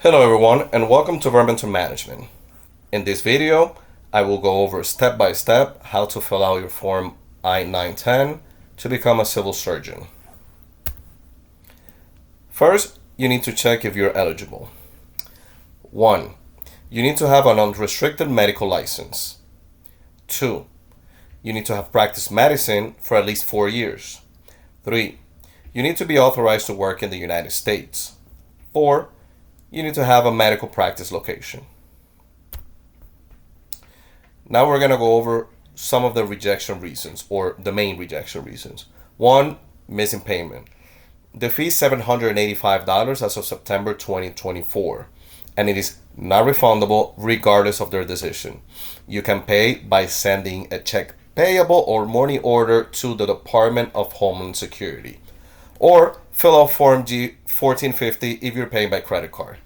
Hello everyone and welcome to Environmental Management. In this video, I will go over step by step how to fill out your form I-910 to become a civil surgeon. First, you need to check if you're eligible. 1. You need to have an unrestricted medical license. 2. You need to have practiced medicine for at least 4 years. 3. You need to be authorized to work in the United States. 4. You need to have a medical practice location. Now we're going to go over some of the rejection reasons, or the main rejection reasons. 1. Missing payment. The fee is $785 as of September 2024, and it is not refundable regardless of their decision. You can pay by sending a check payable or money order to the Department of Homeland Security, or fill out Form G1450 if you're paying by credit card.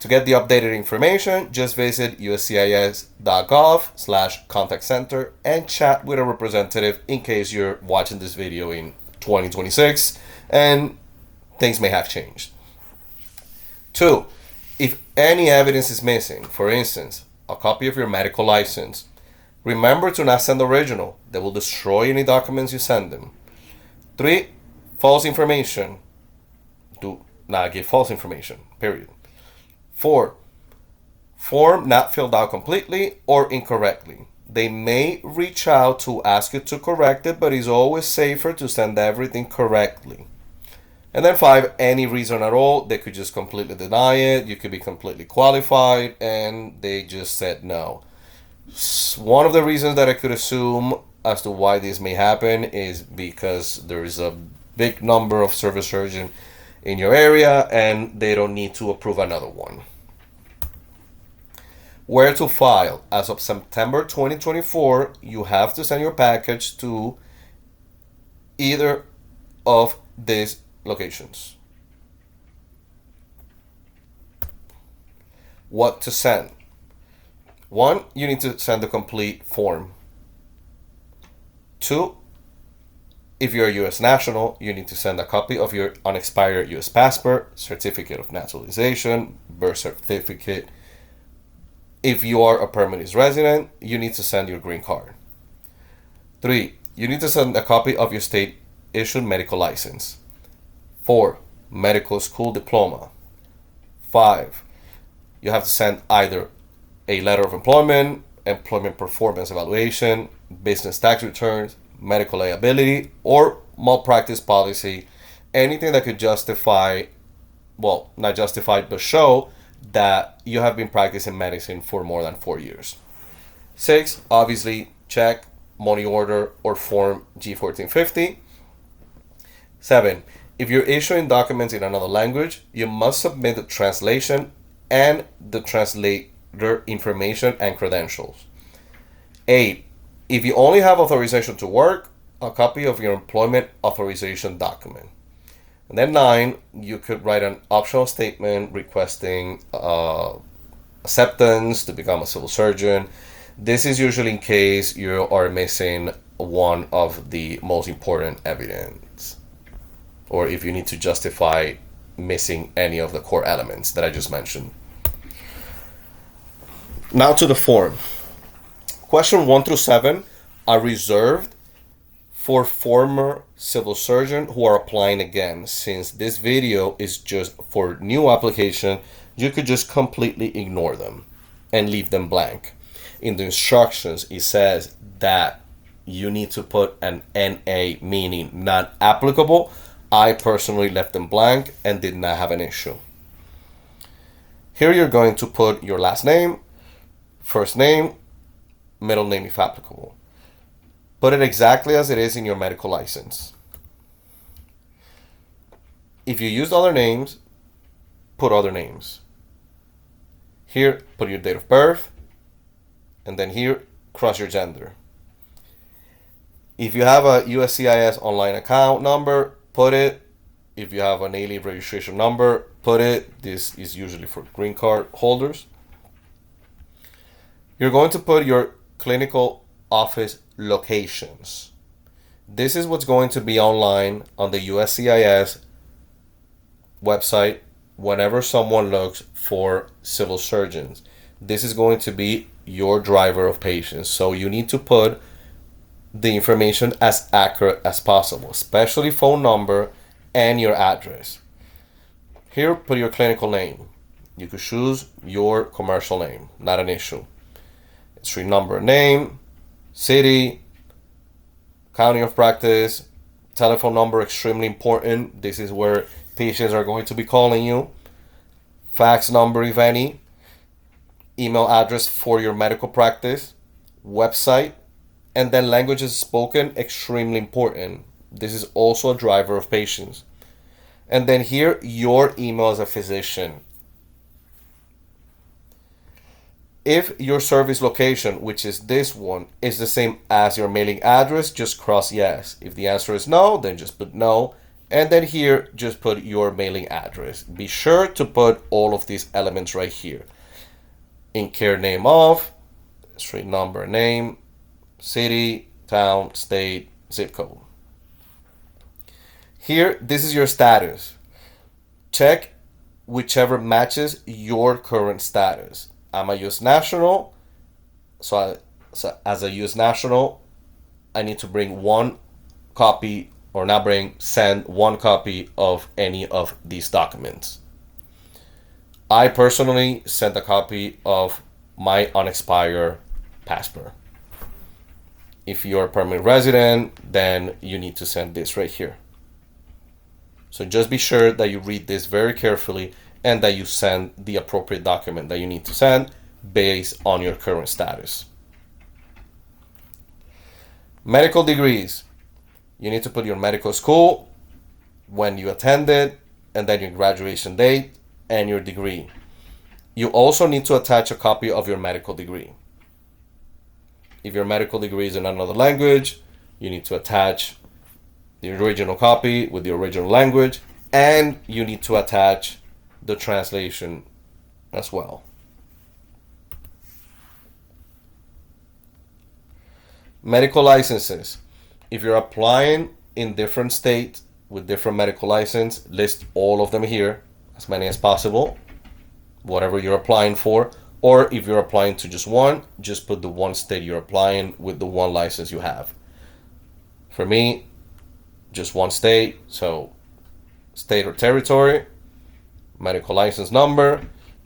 To get the updated information, just visit uscis.gov/contact center and chat with a representative in case you're watching this video in 2026 and things may have changed. 2. If any evidence is missing, for instance, a copy of your medical license, remember to not send the original. They will destroy any documents you send them. 3. False information. Do not give false information, period. 4. Form not filled out completely or incorrectly. They may reach out to ask you to correct it, but it's always safer to send everything correctly. And then 5, any reason at all, they could just completely deny it. You could be completely qualified and they just said no. One of the reasons that I could assume as to why this may happen is because there is a big number of service surgeons in your area and they don't need to approve another one. Where to file. As of September 2024, you have to send your package to either of these locations. What to send. 1. You need to send the complete form. 2. If you're a U.S. national, you need to send a copy of your unexpired U.S. passport, certificate of naturalization, birth certificate. If you are a permanent resident, you need to send your green card. 3. You need to send a copy of your state-issued medical license. 4. Medical school diploma. 5. You have to send either a letter of employment, employment performance evaluation, business tax returns, medical liability, or malpractice policy, anything that could justify, well, not justify, but show that you have been practicing medicine for more than 4 years. 6, obviously, check, money order, or Form G1450. 7, if you're issuing documents in another language, you must submit the translation and the translator information and credentials. 8, if you only have authorization to work, a copy of your employment authorization document. And then 9, you could write an optional statement requesting acceptance to become a civil surgeon. This is usually in case you are missing one of the most important evidence, or if you need to justify missing any of the core elements that I just mentioned. Now to the form. Question 1 through 7 are reserved for former civil surgeons who are applying again. Since this video is just for new application, you could just completely ignore them and leave them blank. In the instructions, it says that you need to put an NA, meaning not applicable. I personally left them blank and did not have an issue. Here you're going to put your last name, first name, middle name if applicable. Put it exactly as it is in your medical license. If you used other names, put other names. Here, put your date of birth, and then here, cross your gender. If you have a USCIS online account number, put it. If you have an alien registration number, put it. This is usually for green card holders. You're going to put your clinical office locations. This is what's going to be online on the USCIS website whenever someone looks for civil surgeons, this is going to be your driver of patients. So you need to put the information as accurate as possible, especially phone number and your address. Here, put your clinical name. You could choose your commercial name, not an issue. Street number, name, city, county of practice, telephone number, extremely important. This is where patients are going to be calling you. Fax number, if any. Email address for your medical practice. Website. And then languages spoken, extremely important. This is also a driver of patients. And then here, your email as a physician. If your service location, which is this one, is the same as your mailing address, just cross yes. If the answer is no, then just put no. And then here, just put your mailing address. Be sure to put all of these elements right here. In care name of, street number, name, city, town, state, zip code. Here, this is your status. Check whichever matches your current status. I'm a U.S. national, so as a U.S. national, I need to bring one copy, or not bring, send one copy of any of these documents. I personally sent a copy of my unexpired passport. If you're a permanent resident, then you need to send this right here. So just be sure that you read this very carefully and that you send the appropriate document that you need to send based on your current status. Medical degrees. You need to put your medical school, when you attended, and then your graduation date and your degree. You also need to attach a copy of your medical degree. If your medical degree is in another language, you need to attach the original copy with the original language, and you need to attach the translation as well. Medical licenses. If you're applying in different states with different medical license, list all of them here, as many as possible, whatever you're applying for. Or if you're applying to just one, just put the one state you're applying with the one license you have. For me, just one state, so state or territory, medical license number,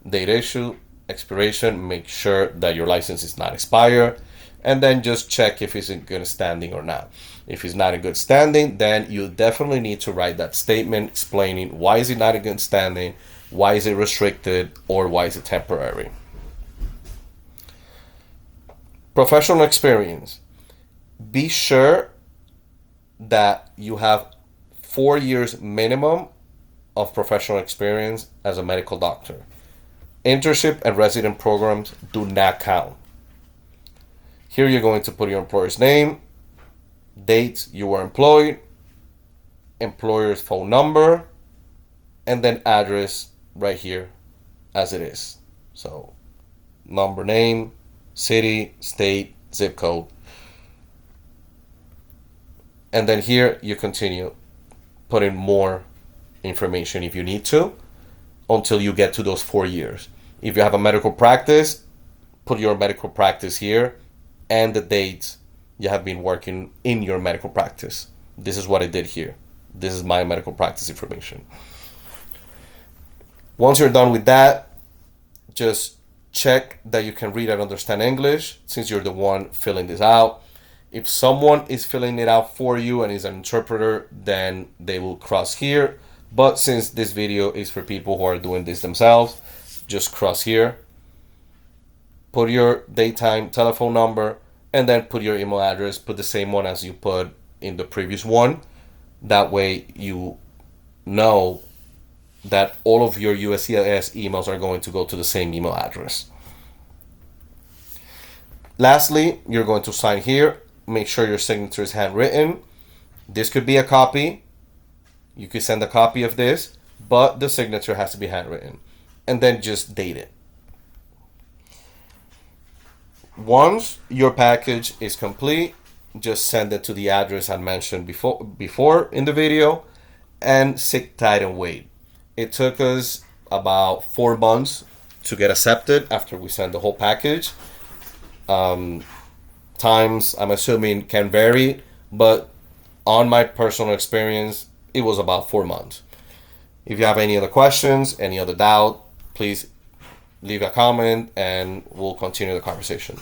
date issue, expiration, make sure that your license is not expired, and then just check if it's in good standing or not. If it's not in good standing, then you definitely need to write that statement explaining why is it not in good standing, why is it restricted, or why is it temporary. Professional experience. Be sure that you have 4 years minimum of professional experience as a medical doctor. Internship and resident programs do not count. Here you're going to put your employer's name, dates you were employed, employer's phone number, and then address right here as it is. So number, name, city, state, zip code. And then here you continue putting more information if you need to until you get to those 4 years. If you have a medical practice, put your medical practice here and the dates you have been working in your medical practice. This is what I did here. This is my medical practice information. Once you're done with that, just check that you can read and understand English since you're the one filling this out. If someone is filling it out for you and is an interpreter, then they will cross here. But since this video is for people who are doing this themselves, just cross here. Put your daytime telephone number and then put your email address. Put the same one as you put in the previous one. That way you know that all of your USCIS emails are going to go to the same email address. Lastly, you're going to sign here. Make sure your signature is handwritten. This could be a copy. You could send a copy of this, but the signature has to be handwritten. And then just date it. Once your package is complete, just send it to the address I mentioned before in the video and sit tight and wait. It took us about 4 months to get accepted after we send the whole package. Times, I'm assuming, can vary, but on my personal experience, it was about 4 months. If you have any other questions, any other doubt, please leave a comment and we'll continue the conversation.